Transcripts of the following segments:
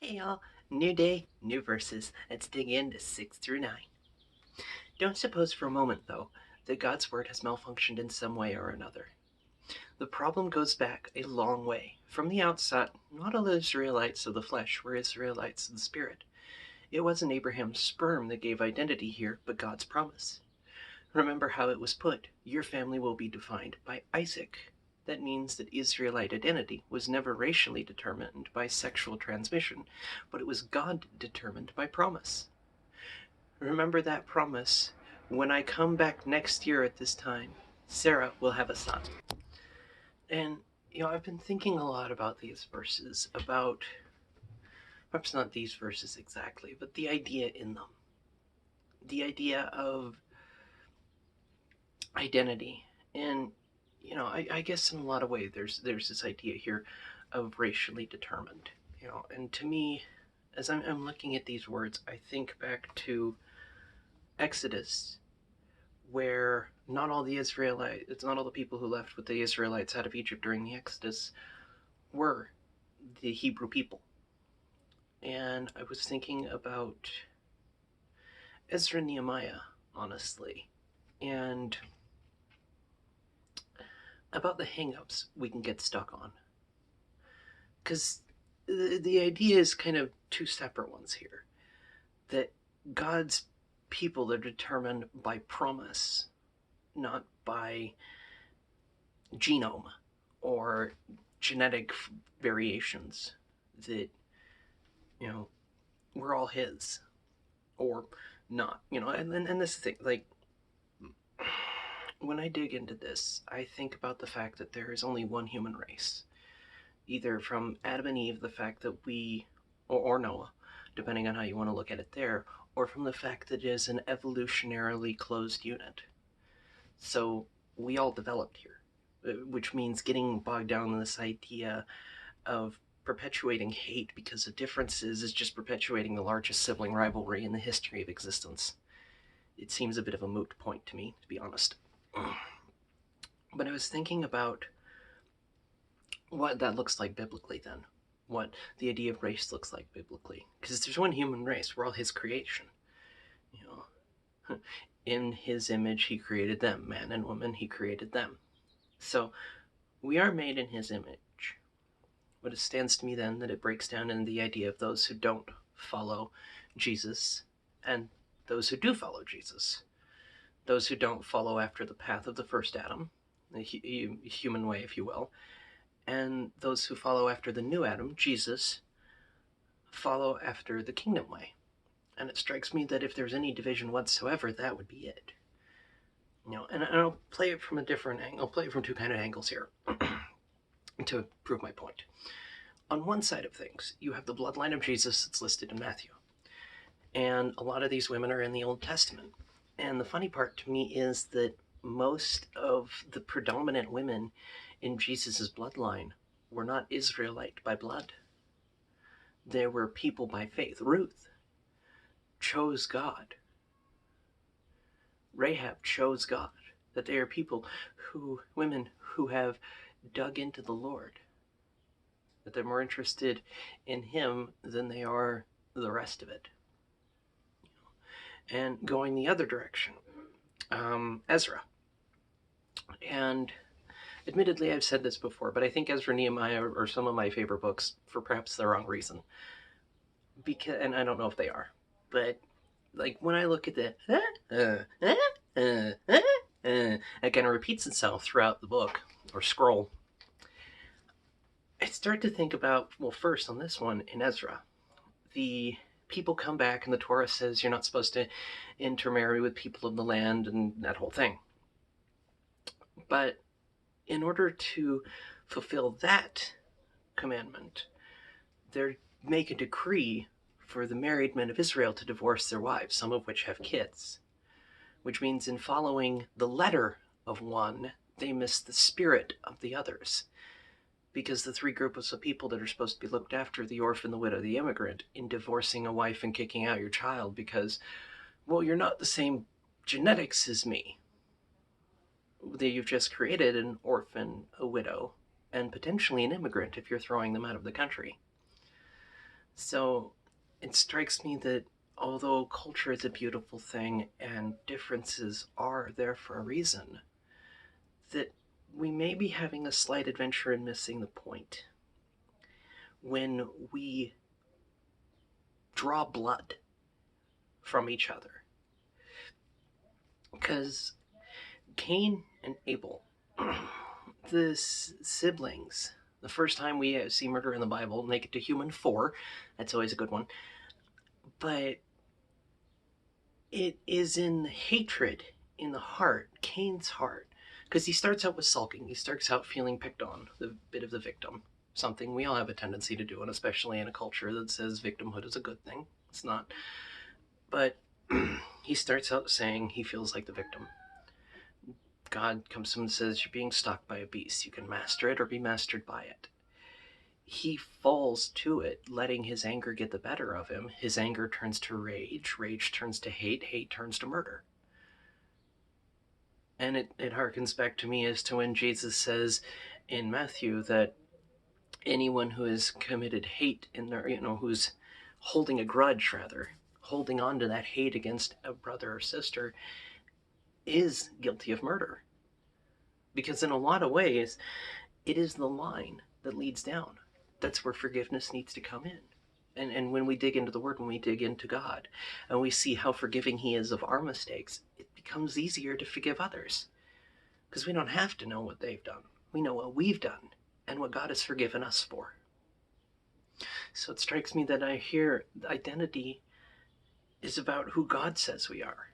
Hey y'all, new day, new verses. Let's dig into 6 through 9. Don't suppose for a moment, though, that God's word has malfunctioned in some way or another. The problem goes back a long way. From the outset, not all the Israelites of the flesh were Israelites of the spirit. It wasn't Abraham's sperm that gave identity here, but God's promise. Remember how it was put: your family will be defined by Isaac. That means that Israelite identity was never racially determined by sexual transmission, but it was God determined by promise. Remember that promise: when I come back next year at this time, Sarah will have a son. And, I've been thinking a lot about these verses, about perhaps not these verses exactly, but the idea in them. The idea of identity. And I guess in a lot of ways there's this idea here of racially determined. And to me, as I'm looking at these words, I think back to Exodus, where not all the people who left with the Israelites out of Egypt during the Exodus were the Hebrew people. And I was thinking about Ezra and Nehemiah, honestly, and about the hangups we can get stuck on. Because the idea is kind of two separate ones here. That God's people are determined by promise, not by genome or genetic variations. That, we're all His or not. And this is the thing, like, when I dig into this, I think about the fact that there is only one human race. Either from Adam and Eve, the fact that or Noah, depending on how you want to look at it there, or from the fact that it is an evolutionarily closed unit. So we all developed here, which means getting bogged down in this idea of perpetuating hate because of differences is just perpetuating the largest sibling rivalry in the history of existence. It seems a bit of a moot point to me, to be honest. But I was thinking about what that looks like biblically then. What the idea of race looks like biblically. Because there's one human race, we're all His creation. In His image He created them. Man and woman, He created them. So we are made in His image. But it stands to me then that it breaks down in the idea of those who don't follow Jesus and those who do follow Jesus. Those who don't follow after the path of the first Adam, the human way, if you will, and those who follow after the new Adam, Jesus, follow after the kingdom way. And it strikes me that if there's any division whatsoever, that would be it. And I'll play it from a different angle. I'll play it from two kind of angles here to prove my point. On one side of things, you have the bloodline of Jesus that's listed in Matthew. And a lot of these women are in the Old Testament. And the funny part to me is that most of the predominant women in Jesus' bloodline were not Israelite by blood. They were people by faith. Ruth chose God. Rahab chose God. That they are women who have dug into the Lord. That they're more interested in Him than they are the rest of it. And going the other direction, Ezra. And admittedly, I've said this before, but I think Ezra and Nehemiah are some of my favorite books for perhaps the wrong reason. And I don't know if they are, but like when I look at the it kind of repeats itself throughout the book or scroll, I start to think about, well, first on this one in Ezra, the people come back and the Torah says you're not supposed to intermarry with people of the land and that whole thing. But in order to fulfill that commandment, they make a decree for the married men of Israel to divorce their wives, some of which have kids, which means in following the letter of one, they miss the spirit of the others. Because the three groups of people that are supposed to be looked after, the orphan, the widow, the immigrant, in divorcing a wife and kicking out your child because, well, you're not the same genetics as me. You've just created an orphan, a widow, and potentially an immigrant if you're throwing them out of the country. So it strikes me that although culture is a beautiful thing and differences are there for a reason, that we may be having a slight adventure in missing the point when we draw blood from each other. Because Cain and Abel, the siblings, the first time we see murder in the Bible, make it to human 4. That's always a good one. But it is in hatred in the heart, Cain's heart, because he starts out with sulking. He starts out feeling picked on, the bit of the victim, something we all have a tendency to do, and especially in a culture that says victimhood is a good thing. It's not. But he starts out saying he feels like the victim. God comes to him and says, "You're being stalked by a beast. You can master it or be mastered by it." He falls to it, letting his anger get the better of him. His anger turns to rage. Rage turns to hate. Hate turns to murder. And it harkens back to me as to when Jesus says in Matthew that anyone who has committed hate in their, who's holding a grudge, rather, holding on to that hate against a brother or sister, is guilty of murder. Because in a lot of ways, it is the line that leads down. That's where forgiveness needs to come in. And when we dig into the Word, when we dig into God, and we see how forgiving He is of our mistakes, it becomes easier to forgive others. Because we don't have to know what they've done. We know what we've done and what God has forgiven us for. So it strikes me that I hear identity is about who God says we are,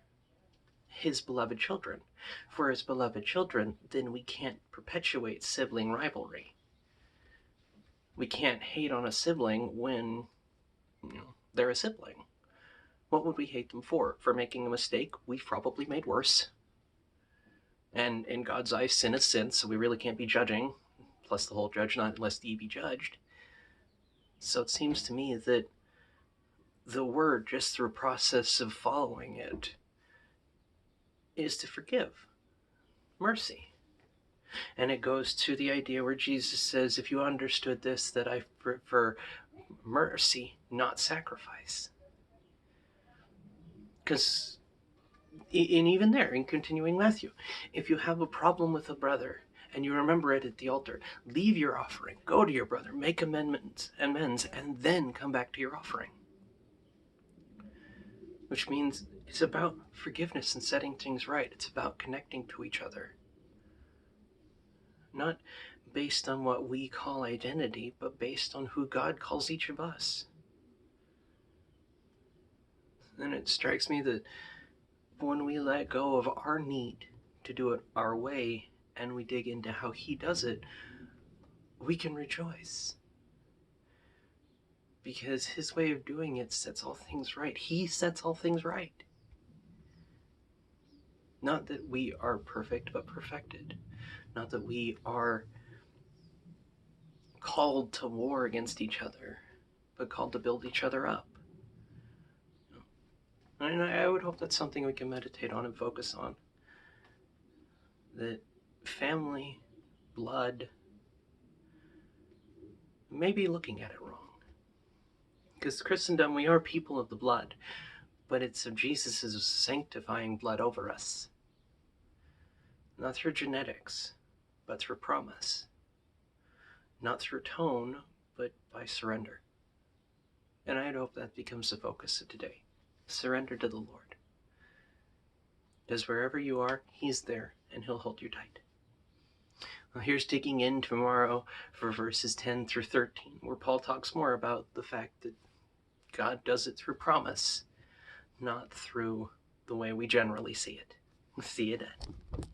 His beloved children. For His beloved children, then we can't perpetuate sibling rivalry. We can't hate on a sibling when they're a sibling. What would we hate them for? For making a mistake we've probably made worse. And in God's eyes, sin is sin, so we really can't be judging. Plus the whole judge not lest ye be judged. So it seems to me that the Word, just through a process of following it, is to forgive. Mercy. And it goes to the idea where Jesus says, if you understood this, that I prefer mercy, not sacrifice. Because, and even there, in continuing Matthew, if you have a problem with a brother and you remember it at the altar, leave your offering, go to your brother, make amends, and then come back to your offering. Which means it's about forgiveness and setting things right. It's about connecting to each other. Not based on what we call identity, but based on who God calls each of us. And it strikes me that when we let go of our need to do it our way and we dig into how He does it, we can rejoice. Because His way of doing it sets all things right. He sets all things right. Not that we are perfect, but perfected. Not that we are called to war against each other, but called to build each other up. And I would hope that's something we can meditate on and focus on. That family, blood, may be looking at it wrong. Because Christendom, we are people of the blood, but it's of Jesus' sanctifying blood over us. Not through genetics, but through promise. Not through tone, but by surrender. And I'd hope that becomes the focus of today. Surrender to the Lord. Because wherever you are, He's there, and He'll hold you tight. Well, here's digging in tomorrow for verses 10 through 13, where Paul talks more about the fact that God does it through promise, not through the way we generally see it. See you then.